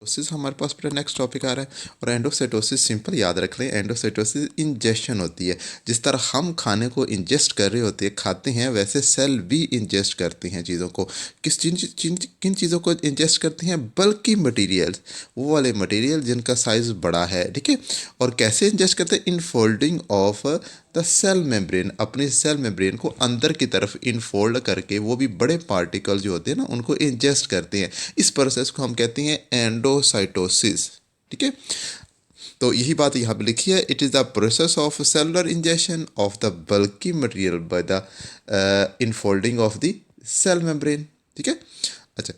Endocytosis हमारे पास पूरा next topic आ रहा है। और एंडोसाइटोसिस सिंपल याद रख लें, एंडोसाइटोसिस इंजेक्शन होती है। जिस तरह हम खाने को इंजेस्ट कर रहे होते हैं, खाते हैं, वैसे सेल भी इंजेस्ट करती हैं चीज़ों को। किन चीज़ों को इंजेस्ट करती हैं? बल्कि मटेरियल्स, वो वाले मटेरियल जिनका साइज़ बड़ा है, ठीक है। और कैसे इंजेस्ट करते हैं? In folding of the cell membrane, अपनी सेल मेम्ब्रेन को अंदर की तरफ इनफोल्ड करके वो भी बड़े पार्टिकल जो होते हैं ना, उनको इंजेस्ट करते हैं। इस प्रोसेस को हम कहते हैं एंडोसाइटोसिस, ठीक है। तो यही बात यहाँ पे लिखी है, it is the process of cellular injection of the bulky material by the infolding of the cell membrane, ठीक है। अच्छा,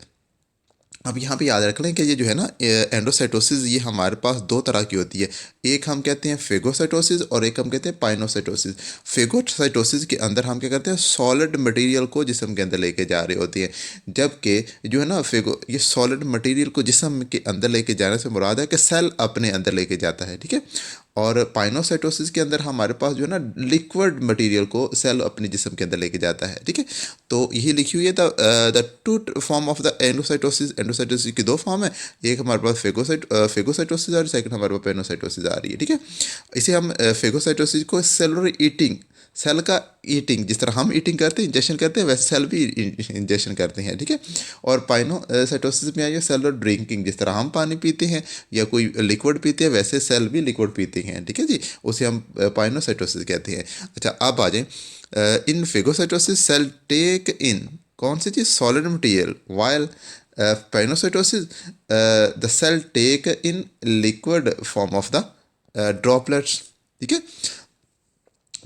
अब यहाँ पे याद रख लें कि ये जो है ना एंडोसाइटोसिस, ये हमारे पास दो तरह की होती है। एक हम कहते हैं फेगोसाइटोसिस और एक हम कहते हैं पाइनोसाइटोसिस। फेगोसाइटोसिस के अंदर हम क्या करते हैं? सॉलिड मटेरियल को जिस्म के अंदर लेके जा रहे होती है। जबकि जो है ना ये सॉलिड मटेरियल को जिस्म के अंदर लेके जाने से मुराद है कि सेल अपने अंदर लेके जाता है, ठीक है। और पाइनोसाइटोसिस के अंदर हमारे पास जो है ना लिक्विड मटेरियल को सेल अपने जिस्म के अंदर लेके जाता है, ठीक है। तो यही लिखी हुई है the two form of the endocytosis. Endocytosis की दो फॉर्म है, एक हमारे पास फेगोसाइटोसिस और सेकंड हमारे पास पेनोसाइटोसिस आ रही है, ठीक है। इसे हम फेगोसाइटोसिस को सेलुलर ईटिंग, सेल का ईटिंग, जिस तरह हम ईटिंग करते हैं, इंजेक्शन करते हैं, वैसे सेल भी इंजेक्शन करते हैं, ठीक है। और पाइनोसाइटोसिस में आई है सेलुलर ड्रिंकिंग, जिस तरह हम पानी पीते हैं या कोई लिक्विड पीते हैं, वैसे सेल भी लिक्विड पीते हैं, ठीक है जी। उसे हम पाइनोसाइटोसिस कहते हैं। अच्छा, अब आ जाए in phagocytosis cell take in कौन सी चीज़? Solid material, while pinocytosis the cell take in liquid form of the droplets, ठीक है।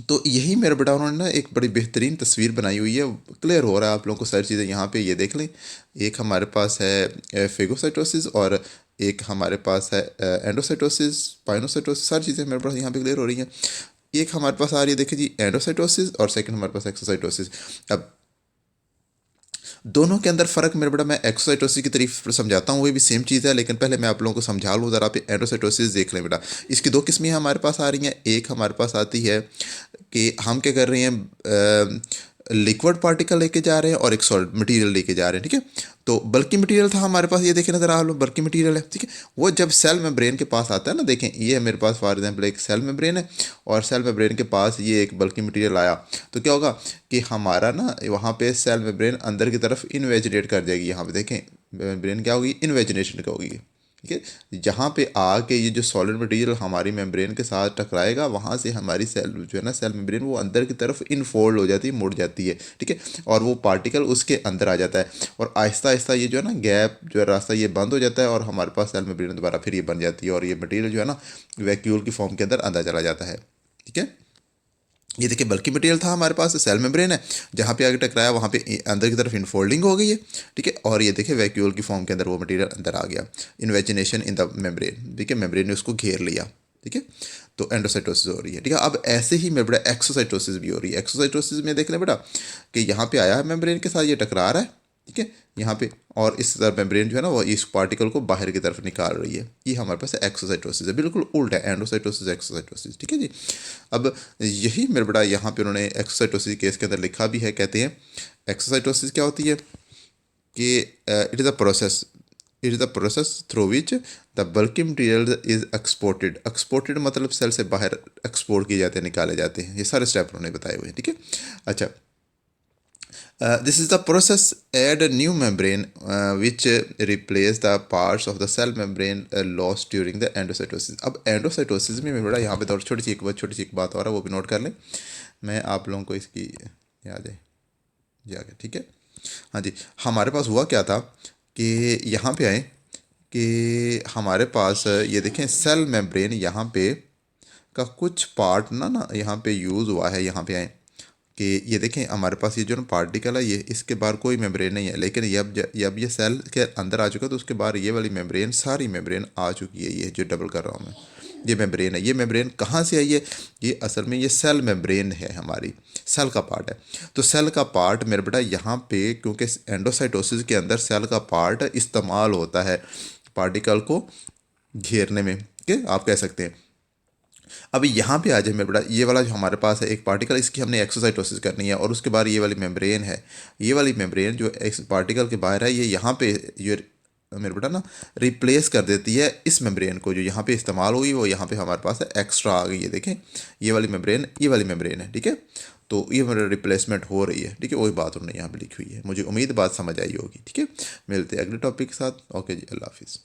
तो यही मेरे बेटा उन्होंने ना एक बड़ी बेहतरीन तस्वीर बनाई हुई है, क्लियर हो रहा है आप लोगों को सारी चीज़ें। यहाँ पे ये देख लें, एक हमारे पास है फेगोसाइटोसिस और एक हमारे पास है एंडोसाइटोसिस, पाइनोसाइटोसिस, सारी चीज़ें मेरे पास यहाँ पे क्लियर हो रही हैं। एक हमारे पास आ रही है, देखिए जी, एंडोसाइटोसिस और सेकंड हमारे पास एक्सोसाइटोसिस। अब दोनों के अंदर फ़र्क मेरे बेटा मैं एक्सोसाइटोसिस की तारीफ समझाता हूँ, वो भी सेम चीज़ है, लेकिन पहले मैं आप लोगों को समझा लूँ ज़रा। आप एंडोसाइटोसिस देख लें बेटा, इसकी दो किस्में हमारे पास आ रही हैं। एक हमारे पास आती है कि हम क्या कर रहे हैं, लिक्विड पार्टिकल लेके जा रहे हैं और एक सॉलिड मटेरियल लेके जा रहे हैं, ठीक है। तो बल्कि मटेरियल था हमारे पास, ये देखें नजर आ लो, बल्कि मटेरियल है, ठीक है। वो जब सेल मेम्ब्रेन के पास आता है ना, देखें ये है मेरे पास फॉर एग्जांपल एक सेल मेम्ब्रेन है और सेल मेम्ब्रेन के पास ये एक बल्कि मटेरियल आया, तो क्या होगा कि हमारा ना वहाँ पे सेल मेम्ब्रेन अंदर की तरफ इन्वेजिनेट कर जाएगी। यहाँ पे देखें मेम्ब्रेन क्या होगी? इन्वेजिनेशन का होगी, ठीक है। जहाँ पे आके ये जो सॉलिड मटेरियल हमारी मेम्ब्रेन के साथ टकराएगा, वहाँ से हमारी सेल जो है ना, सेल मेम्ब्रेन वो अंदर की तरफ इनफोल्ड हो जाती है, मुड़ जाती है, ठीक है। और वो पार्टिकल उसके अंदर आ जाता है और आहिस्ता आहिस्ता ये जो है ना गैप जो है, रास्ता, ये बंद हो जाता है और हमारे पास सेल मेम्ब्रेन दोबारा फिर ये बन जाती है और ये मटेरियल जो है ना वैक्यूल की फॉर्म के अंदर अंदर चला जाता है, ठीक है। ये देखिए बल्कि मटेरियल था हमारे पास, सेल मेम्ब्रेन है, जहाँ पे आगे टकराया वहाँ पे अंदर की तरफ इनफोल्डिंग हो गई है, ठीक है। और ये देखिए वैक्यूल की फॉर्म के अंदर वो मटेरियल अंदर आ गया, इन्वेजिनेशन इन द मेम्ब्रेन, ठीक है। मेम्ब्रेन ने उसको घेर लिया, ठीक है। तो एंडोसाइटोसिस हो रही है, ठीक है। अब ऐसे ही मेरे बेटा एक्सोसाइटोसिस भी हो रही है। एक्सोसाइटोसिस में देख लें बेटा कि यहाँ पे आया है मेम्ब्रेन के साथ, ये टकरा रहा है, ठीक है, यहाँ पे, और इस तरह मेम्ब्रेन जो है ना वो इस पार्टिकल को बाहर की तरफ निकाल रही है। ये हमारे पास एक्सोसाइटोसिस है, बिल्कुल उल्टा है एंडोसाइटोसिस एक्सोसाइटोसिस, ठीक है जी। अब यही मेरे बड़ा यहाँ पे उन्होंने एक्सोसाइटोसिस केस के अंदर लिखा भी है, कहते हैं एक्सोसाइटोसिस क्या होती है कि it is a process, it is the process through which the bulky material is exported. Exported मतलब सेल से बाहर एक्सपोर्ट किए जाते हैं, निकाले जाते हैं। ये सारे स्टेप उन्होंने बताए हुए हैं, ठीक है। अच्छा, this is the process add a new membrane which replace the parts of the cell membrane lost during the endocytosis। अब एंडोसाइटोसिस में बड़ा यहाँ पे तो छोटी सी एक बात और है, वो भी नोट कर लें, मैं आप लोगों को इसकी याद है जाके, ठीक है। हाँ जी, हमारे पास हुआ क्या था कि यहाँ पे आए कि हमारे पास ये देखें सेल मेम्ब्रेन यहाँ पे का कुछ पार्ट ना यहाँ पे यूज़ हुआ है। यहाँ पे आए कि ये देखें हमारे पास ये जो ना पार्टिकल है, ये इसके बाहर कोई मेम्ब्रेन नहीं है, लेकिन अब ये सेल के अंदर आ चुका है, तो उसके बाहर ये वाली मेम्ब्रेन, सारी मेम्ब्रेन आ चुकी है। ये जो डबल कर रहा हूँ मैं, ये मेम्ब्रेन है। ये मेम्ब्रेन कहाँ से आई है? ये असल में ये सेल मेम्ब्रेन है, हमारी सेल का पार्ट है। तो सेल का पार्ट मेरे बेटा यहाँ पे, क्योंकि एंडोसाइटोसिस के अंदर सेल का पार्ट इस्तेमाल होता है पार्टिकल को घेरने में, ठीक है, आप कह सकते हैं। अब यहाँ पे आ जाए मेरे बेटा, ये वाला जो हमारे पास है एक पार्टिकल, इसकी हमने एक्सोसाइटोसिस करनी है और उसके बाद ये वाली मेम्ब्रेन है। ये वाली मेम्ब्रेन जो इस पार्टिकल के बाहर है, ये यहाँ पे ये मेरे बेटा ना रिप्लेस कर देती है इस मेम्ब्रेन को, जो यहाँ पे इस्तेमाल हुई वो यहाँ पे हमारे पास है एक्स्ट्रा आ गई है। देखें ये वाली मेम्ब्रेन है, ठीक है। तो ये मेरा रिप्लेसमेंट हो रही है, ठीक है। वही बात उन्होंने यहाँ पे लिखी हुई है। मुझे उम्मीद बात समझ आई होगी, ठीक है। मिलते हैं अगले टॉपिक के साथ। ओके जी, अल्लाह हाफिज़।